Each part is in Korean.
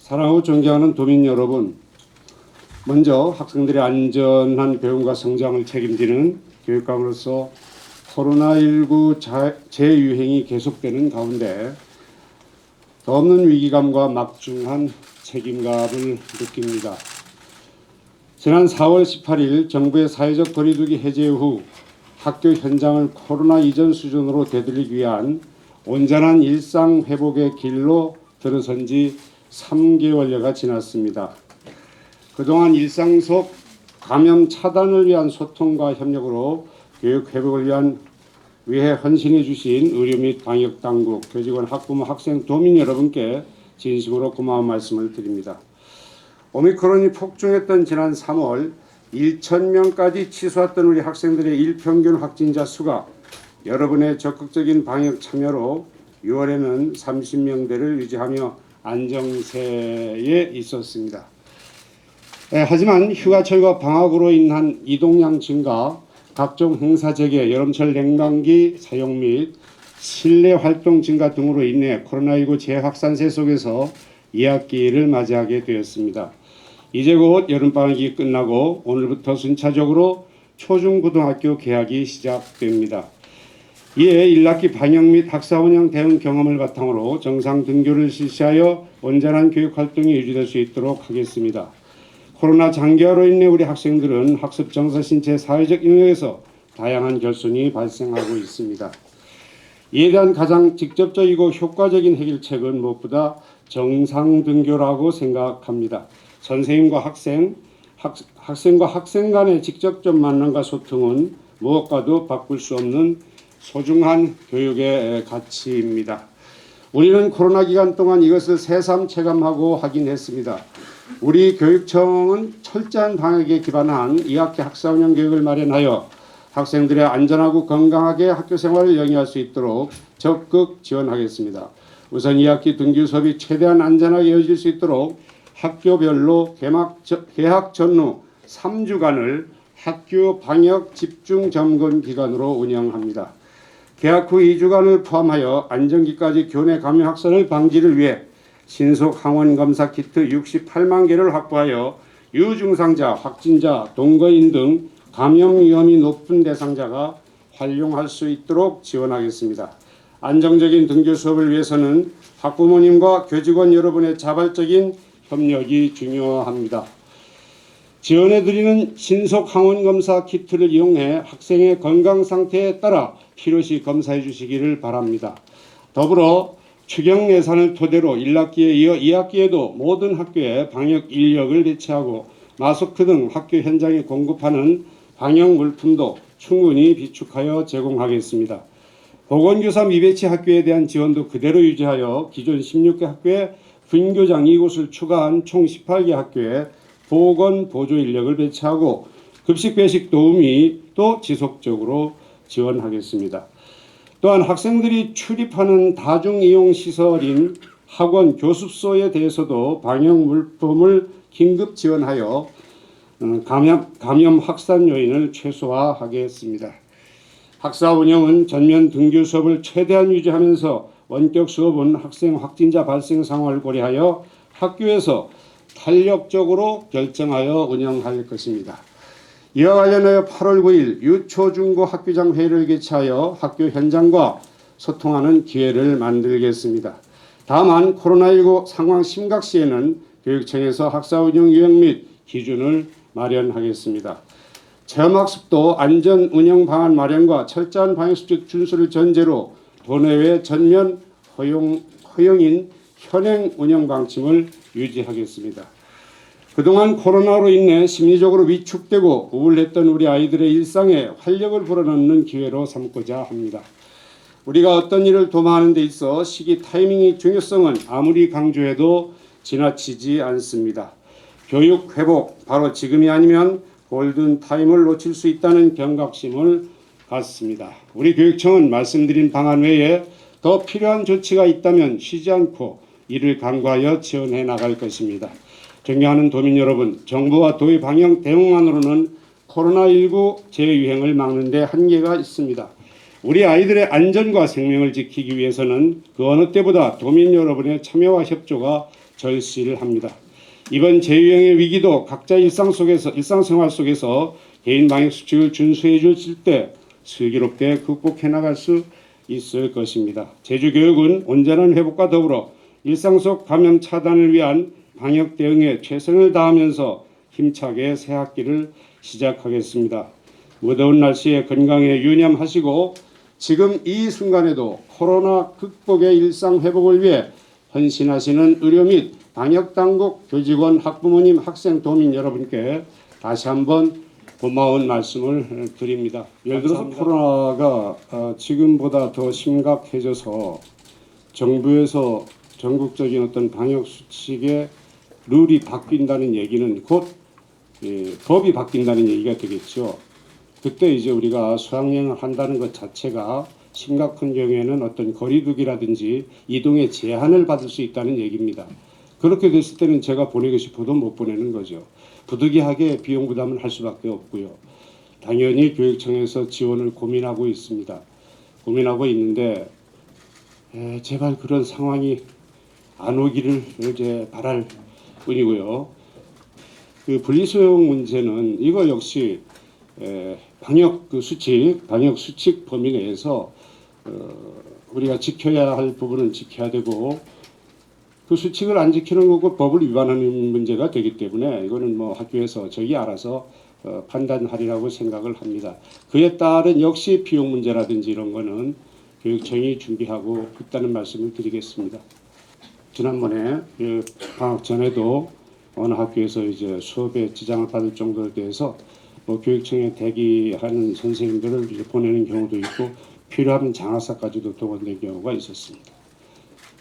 사랑하고 존경하는 도민 여러분, 먼저 학생들의 안전한 배움과 성장을 책임지는 교육감으로서 코로나19 재유행이 계속되는 가운데 없는 위기감과 막중한 책임감을 느낍니다. 지난 4월 18일 정부의 사회적 거리두기 해제 후 학교 현장을 코로나 이전 수준으로 되돌리기 위한 온전한 일상 회복의 길로 들어선 지 3개월여가 지났습니다. 그동안 일상 속 감염 차단을 위한 소통과 협력으로 교육 회복을 위해 헌신해 주신 의료 및 방역 당국, 교직원, 학부모, 학생, 도민 여러분께 진심으로 고마운 말씀을 드립니다. 오미크론이 폭증했던 지난 3월 1,000명까지 치솟았던 우리 학생들의 일평균 확진자 수가 여러분의 적극적인 방역 참여로 6월에는 30명대를 유지하며 안정세에 있었습니다. 하지만 휴가철과 방학으로 인한 이동량 증가, 각종 행사 재개, 여름철 냉방기 사용 및 실내 활동 증가 등으로 인해 코로나19 재확산세 속에서 2학기를 맞이하게 되었습니다. 이제 곧 여름방학이 끝나고 오늘부터 순차적으로 초중고등학교 개학이 시작됩니다. 이에 1학기 방역 및 학사 운영 대응 경험을 바탕으로 정상 등교를 실시하여 온전한 교육 활동이 유지될 수 있도록 하겠습니다. 코로나 장기화로 인해 우리 학생들은 학습, 정서, 신체, 사회적 영역에서 다양한 결손이 발생하고 있습니다. 이에 대한 가장 직접적이고 효과적인 해결책은 무엇보다 정상 등교라고 생각합니다. 선생님과 학생과 학생 간의 직접적 만남과 소통은 무엇과도 바꿀 수 없는 소중한 교육의 가치입니다. 우리는 코로나 기간 동안 이것을 새삼 체감하고 확인했습니다. 우리 교육청은 철저한 방역에 기반한 2학기 학사 운영 계획을 마련하여 학생들의 안전하고 건강하게 학교 생활을 영위할 수 있도록 적극 지원하겠습니다. 우선 2학기 등교 수업이 최대한 안전하게 이어질 수 있도록 학교별로 개학 전후 3주간을 학교 방역 집중 점검 기간으로 운영합니다. 개학 후 2주간을 포함하여 안정기까지 교내 감염 확산을 방지를 위해 신속 항원 검사 키트 68만 개를 확보하여 유증상자, 확진자, 동거인 등 감염 위험이 높은 대상자가 활용할 수 있도록 지원하겠습니다. 안정적인 등교 수업을 위해서는 학부모님과 교직원 여러분의 자발적인 협력이 중요합니다. 지원해드리는 신속 항원검사 키트를 이용해 학생의 건강 상태에 따라 필요시 검사해 주시기를 바랍니다. 더불어 추경 예산을 토대로 1학기에 이어 2학기에도 모든 학교에 방역 인력을 배치하고 마스크 등 학교 현장에 공급하는 방역 물품도 충분히 비축하여 제공하겠습니다. 보건교사 미배치 학교에 대한 지원도 그대로 유지하여 기존 16개 학교에 분교장 2곳을 추가한 총 18개 학교에 보건 보조 인력을 배치하고 급식 배식 도우미 또 지속적으로 지원하겠습니다. 또한 학생들이 출입하는 다중이용시설인 학원, 교습소에 대해서도 방역 물품을 긴급 지원하여 감염 확산 요인을 최소화하겠습니다. 학사 운영은 전면 등교 수업을 최대한 유지하면서 원격 수업은 학생 확진자 발생 상황을 고려하여 학교에서 탄력적으로 결정하여 운영할 것입니다. 이와 관련하여 8월 9일 유초중고 학교장 회의를 개최하여 학교 현장과 소통하는 기회를 만들겠습니다. 다만 코로나19 상황 심각시에는 교육청에서 학사 운영 요령 및 기준을 마련하겠습니다. 체험학습도 안전 운영 방안 마련과 철저한 방역수칙 준수를 전제로 도내외 전면 허용인 현행 운영 방침을 유지하겠습니다. 그동안 코로나로 인해 심리적으로 위축되고 우울했던 우리 아이들의 일상에 활력을 불어넣는 기회로 삼고자 합니다. 우리가 어떤 일을 도모하는 데 있어 시기 타이밍의 중요성은 아무리 강조해도 지나치지 않습니다. 교육 회복, 바로 지금이 아니면 골든타임을 놓칠 수 있다는 경각심을 갖습니다. 우리 교육청은 말씀드린 방안 외에 더 필요한 조치가 있다면 쉬지 않고 이를 강구하여 지원해 나갈 것입니다. 존경하는 도민 여러분, 정부와 도의 방역 대응만으로는 코로나19 재유행을 막는 데 한계가 있습니다. 우리 아이들의 안전과 생명을 지키기 위해서는 그 어느 때보다 도민 여러분의 참여와 협조가 절실을 합니다. 이번 재유행의 위기도 각자 일상생활 속에서 개인 방역 수칙을 준수해 주실 때 슬기롭게 극복해 나갈 수 있을 것입니다. 제주교육은 온전한 회복과 더불어 일상 속 감염 차단을 위한 방역 대응에 최선을 다하면서 힘차게 새 학기를 시작하겠습니다. 무더운 날씨에 건강에 유념하시고 지금 이 순간에도 코로나 극복의 일상 회복을 위해 헌신하시는 의료 및 방역당국, 교직원, 학부모님, 학생, 도민 여러분께 다시 한번 고마운 말씀을 드립니다. 예를 들어서 코로나가 지금보다 더 심각해져서 정부에서 전국적인 어떤 방역 수칙의 룰이 바뀐다는 얘기는 곧 법이 바뀐다는 얘기가 되겠죠. 그때 이제 우리가 수학여행을 한다는 것 자체가 심각한 경우에는 어떤 거리두기라든지 이동에 제한을 받을 수 있다는 얘기입니다. 그렇게 됐을 때는 제가 보내고 싶어도 못 보내는 거죠. 부득이하게 비용 부담을 할 수밖에 없고요. 당연히 교육청에서 지원을 고민하고 있습니다. 고민하고 있는데 제발 그런 상황이 안 오기를 이제 바랄 뿐이고요. 그 분리수용 문제는 이거 역시 방역 수칙 범위 내에서 우리가 지켜야 할 부분은 지켜야 되고 그 수칙을 안 지키는 거고 법을 위반하는 문제가 되기 때문에 이거는 뭐 학교에서 저기 알아서 판단하리라고 생각을 합니다. 그에 따른 역시 비용 문제라든지 이런 거는 교육청이 준비하고 있다는 말씀을 드리겠습니다. 지난번에 방학 전에도 어느 학교에서 이제 수업에 지장을 받을 정도에 대해서 뭐 교육청에 대기하는 선생님들을 이제 보내는 경우도 있고 필요하면 장학사까지도 동원된 경우가 있었습니다.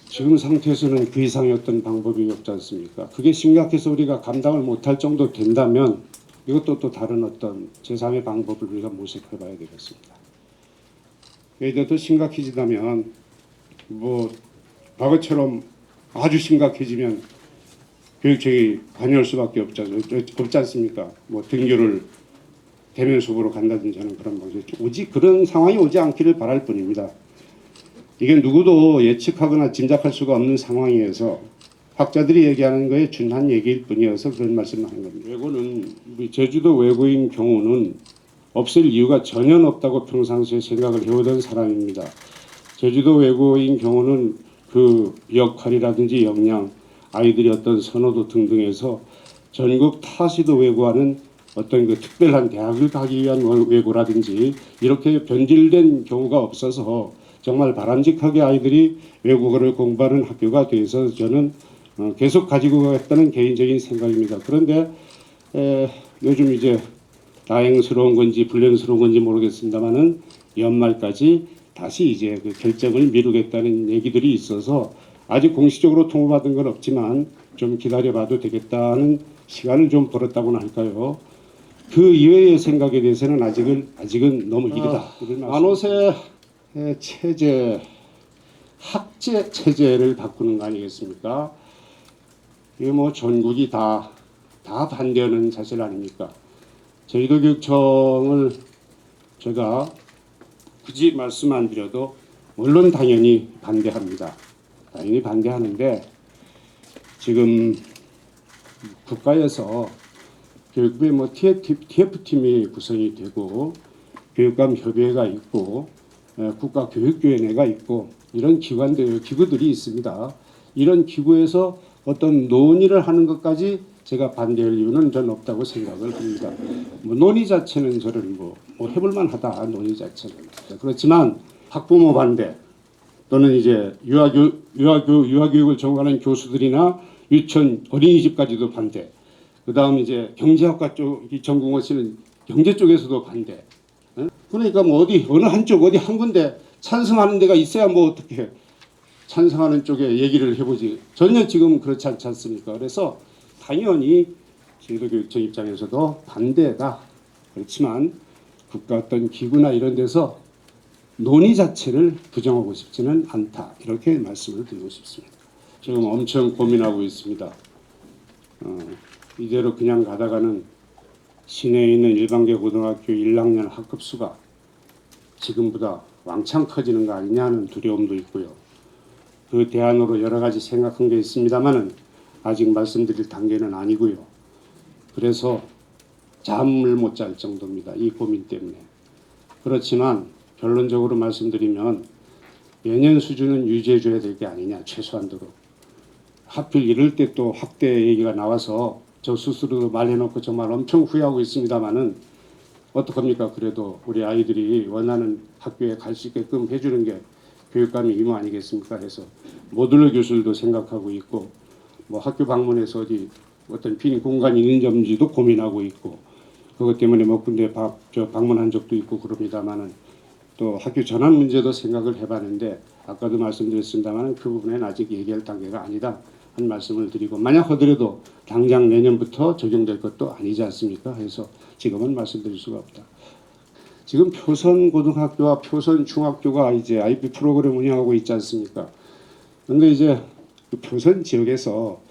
지금 상태에서는 그 이상의 어떤 방법이 없지 않습니까? 그게 심각해서 우리가 감당을 못할 정도 된다면 이것도 또 다른 어떤 제3의 방법을 우리가 모색해 봐야 되겠습니다. 이제 더 심각해지다면 뭐 과거처럼 아주 심각해지면 교육청이 관여할 수밖에 없지 않습니까? 뭐 등교를 대면 수업으로 간다든지 하는 그런 방식. 오직 그런 상황이 오지 않기를 바랄 뿐입니다. 이게 누구도 예측하거나 짐작할 수가 없는 상황이어서 학자들이 얘기하는 거에 준한 얘기일 뿐이어서 그런 말씀을 하는 겁니다. 외고는 우리 제주도 외고인 경우는 없을 이유가 전혀 없다고 평상시에 생각을 해오던 사람입니다. 제주도 외고인 경우는 그 역할이라든지 역량, 아이들이 어떤 선호도 등등에서 전국 타시도 외고하는 어떤 그 특별한 대학을 가기 위한 외고라든지 이렇게 변질된 경우가 없어서 정말 바람직하게 아이들이 외국어를 공부하는 학교가 돼서 저는 계속 가지고 가겠다는 개인적인 생각입니다. 그런데 요즘 이제 다행스러운 건지 불행스러운 건지 모르겠습니다만은 연말까지 다시 이제 그 결정을 미루겠다는 얘기들이 있어서 아직 공식적으로 통보받은 건 없지만 좀 기다려봐도 되겠다는 시간을 좀 벌었다고나 할까요? 그 이외의 생각에 대해서는 아직은 너무 이르다. 안오세 체제, 학제 체제를 바꾸는 거 아니겠습니까? 이게 뭐 전국이 다 반대하는 사실 아닙니까? 저희도 교육청을 제가 굳이 말씀 안 드려도 물론 당연히 반대합니다. 당연히 반대하는데 지금 국가에서 교육부에 뭐 TF팀이 구성이 되고 교육감 협의회가 있고 국가교육위원회가 있고 이런 기구들이 있습니다. 이런 기구에서 어떤 논의를 하는 것까지 제가 반대할 이유는 전 없다고 생각을 합니다. 뭐 논의 자체는 저를 뭐 해볼만 하다 논의 자체는. 그렇지만 학부모 반대 또는 이제 유아교육을 전공하는 교수들이나 유치원 어린이집까지도 반대. 그다음 이제 경제학과 쪽이 전공하시는 경제 쪽에서도 반대. 그러니까 뭐 어느 한쪽 어디 한 군데 찬성하는 데가 있어야 뭐 어떻게 찬성하는 쪽에 얘기를 해보지. 전혀 지금 그렇지 않지 않습니까? 그래서 당연히 제도교육청 입장에서도 반대다. 그렇지만 국가 어떤 기구나 이런 데서 논의 자체를 부정하고 싶지는 않다. 이렇게 말씀을 드리고 싶습니다. 지금 엄청 고민하고 있습니다. 이대로 그냥 가다가는 시내에 있는 일반계 고등학교 1학년 학급수가 지금보다 왕창 커지는 거 아니냐 하는 두려움도 있고요. 그 대안으로 여러 가지 생각한 게 있습니다만은 아직 말씀드릴 단계는 아니고요. 그래서 잠을 못 잘 정도입니다. 이 고민 때문에. 그렇지만 결론적으로 말씀드리면 예년 수준은 유지해줘야 될 게 아니냐, 최소한도로. 하필 이럴 때 또 확대 얘기가 나와서 저 스스로도 말해놓고 정말 엄청 후회하고 있습니다마는 어떡합니까? 그래도 우리 아이들이 원하는 학교에 갈 수 있게끔 해주는 게 교육감의 임무 아니겠습니까? 해서 모듈러 교수들도 생각하고 있고, 뭐 학교 방문해서 어디 어떤 빈 공간이 있는 점지도 고민하고 있고, 그것 때문에 몇 군데 방문한 적도 있고 그럽니다마는 또 학교 전환 문제도 생각을 해봤는데 아까도 말씀드렸습니다마는 그 부분에는 아직 얘기할 단계가 아니다 한 말씀을 드리고, 만약 하더라도 당장 내년부터 적용될 것도 아니지 않습니까? 해서 지금은 말씀드릴 수가 없다. 지금 표선고등학교와 표선중학교가 이제 IB 프로그램 운영하고 있지 않습니까? 그런데 이제 그 표선 지역에서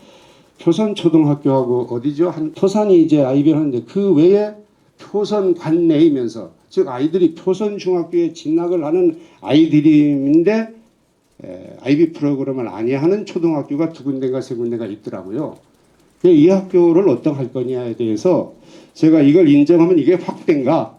표선초등학교하고 어디죠? 한 토산이 이제 IB를 하는데 그 외에 표선 관내이면서, 즉 아이들이 표선중학교에 진학을 하는 아이들인데 IB 프로그램을 아니하는 초등학교가 두 군데가 세 군데가 있더라고요. 이 학교를 어떻게 할 거냐에 대해서 제가 이걸 인정하면 이게 확대인가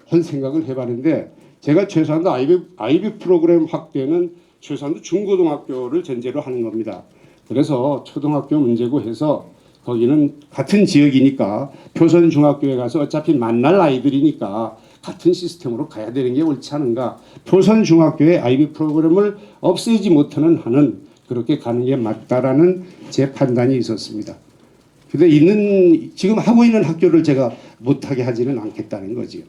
한 생각을 해봤는데, 제가 최소한도 IB 프로그램 확대는 최소한도 중고등학교를 전제로 하는 겁니다. 그래서 초등학교 문제고 해서 거기는 같은 지역이니까 표선 중학교에 가서 어차피 만날 아이들이니까 같은 시스템으로 가야 되는 게 옳지 않은가. 표선 중학교의 IB 프로그램을 없애지 못하는 한은 그렇게 가는 게 맞다라는 제 판단이 있었습니다. 근데 지금 하고 있는 학교를 제가 못하게 하지는 않겠다는 거지요.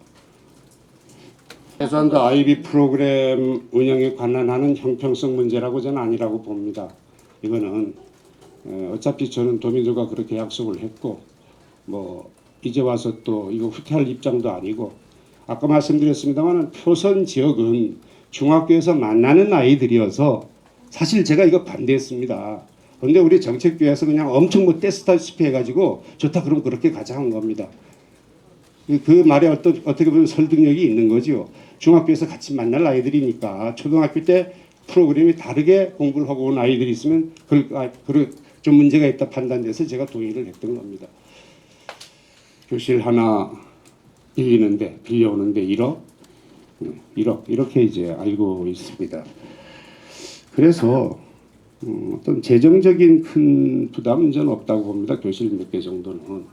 최소한도 IB 프로그램 운영에 관한하는 형평성 문제라고 저는 아니라고 봅니다. 이거는 어차피 저는 도민들과 그렇게 약속을 했고, 뭐 이제 와서 또 이거 후퇴할 입장도 아니고, 아까 말씀드렸습니다만 표선 지역은 중학교에서 만나는 아이들이어서 사실 제가 이거 반대했습니다. 그런데 우리 정책부에서 그냥 엄청 뭐 떼쓰다시피 해가지고 좋다 그럼 그렇게 가자 한 겁니다. 그 말에 어떻게 보면 설득력이 있는 거죠. 중학교에서 같이 만날 아이들이니까 초등학교 때 프로그램이 다르게 공부를 하고 온 아이들이 있으면 좀 문제가 있다 판단돼서 제가 동의를 했던 겁니다. 교실 하나 빌려오는데 1억 이렇게 이제 알고 있습니다. 그래서 어떤 재정적인 큰 부담은 저는 없다고 봅니다. 교실 몇 개 정도는.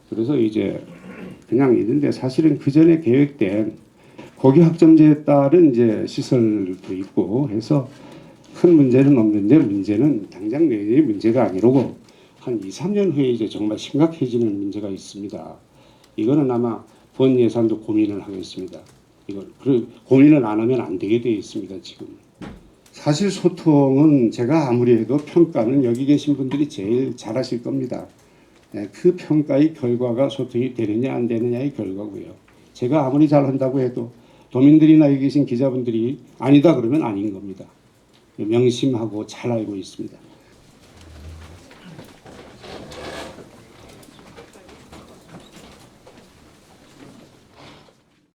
그래서 이제 그냥 있는데 사실은 그 전에 계획된 고교 학점제에 따른 이제 시설도 있고 해서 큰 문제는 없는데, 문제는 당장 내년의 문제가 아니라고 한 2, 3년 후에 이제 정말 심각해지는 문제가 있습니다. 이거는 아마 본 예산도 고민을 하겠습니다. 이걸 고민을 안 하면 안 되게 되어 있습니다. 지금 사실 소통은 제가 아무리 해도 평가는 여기 계신 분들이 제일 잘하실 겁니다. 그 평가의 결과가 소통이 되느냐 안 되느냐의 결과고요. 제가 아무리 잘한다고 해도 도민들이나 여기 계신 기자분들이 아니다 그러면 아닌 겁니다. 명심하고 잘 알고 있습니다.